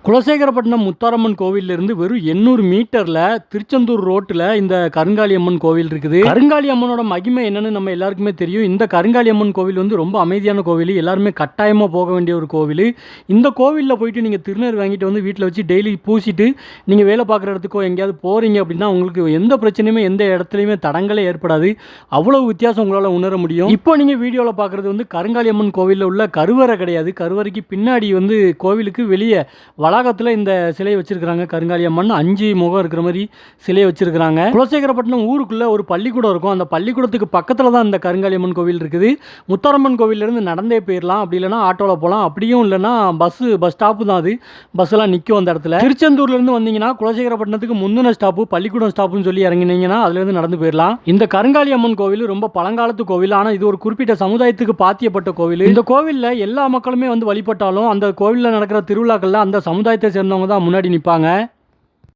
குலசேகரப்பட்டினம் முத்தாரம்மன் கோவிலிருந்து வெறும் 800 மீட்டர்ல திருச்செந்தூர் ரோட்டில் இந்த கருங்காலி அம்மன் கோவில் இருக்குது. கருங்காலி அம்மனோட மகிமை என்னன்னு நம்ம எல்லாருக்குமே தெரியும். இந்த கருங்காலி அம்மன் கோவில் வந்து ரொம்ப அமைதியான கோவில், எல்லாருமே கட்டாயமாக போக வேண்டிய ஒரு கோவில். இந்த கோவிலில் போயிட்டு நீங்கள் திருநீர் வாங்கிட்டு வந்து வீட்டில் வச்சு டெய்லி பூசிட்டு நீங்கள் வேலை பார்க்குற இடத்துக்கோ எங்கேயாவது போகிறீங்க அப்படின்னா உங்களுக்கு எந்த பிரச்சனையுமே எந்த இடத்துலையுமே தடங்களே ஏற்படாது. அவ்வளோ வித்தியாசம் உங்களால் உணர முடியும். இப்போ நீங்கள் வீடியோவில் பார்க்குறது வந்து கருங்காலி அம்மன் கோவிலில் உள்ள கருவறை கிடையாது. கருவறைக்கு பின்னாடி வந்து கோவிலுக்கு வெளியே வளாகத்தில் இந்த சிலையை வச்சிருக்காங்க. கருங்காலி அம்மன் 5 முகம் இருக்கிற மாதிரி சிலையை வச்சிருக்காங்க. குலசேகரப்பட்டினம் ஊருக்குள்ள ஒரு பள்ளிக்கூடம் இருக்கும். அந்த பள்ளிக்கூடத்துக்கு பக்கத்தில் தான் இந்த கருங்காலி அம்மன் கோவில் இருக்குது. முத்தாரம்மன் கோவிலிருந்து நடந்தே போயிடலாம், அப்படி இல்லைனா ஆட்டோவில் போகலாம், அப்படியும் இல்லைனா பஸ் ஸ்டாப்பு தான். அது பஸ்ஸெல்லாம் நிற்கும் அந்த இடத்துல. திருச்செந்தூர்லேருந்து வந்தீங்கன்னா குலசேகரப்பட்டினத்துக்கு முந்தின ஸ்டாப்பு பள்ளிக்கூடம் ஸ்டாப்புன்னு சொல்லி இறங்கினீங்கன்னா அதுலேருந்து நடந்து போயிடலாம். இந்த கருங்காலி அம்மன் கோவில் ரொம்ப பழங்காலத்து கோவில். ஆனால் இது ஒரு குறிப்பிட்ட சமுதாயத்துக்கு பாத்தியப்பட்ட கோவில். இந்த கோவிலில் எல்லா மக்களுமே வந்து வழிபட்டாலும் அந்த கோவிலில் நடக்கிற திருவிழாக்களில் அந்த சமுதாயத்தை சேர்ந்தவங்க தான் முன்னாடி நிற்பாங்க.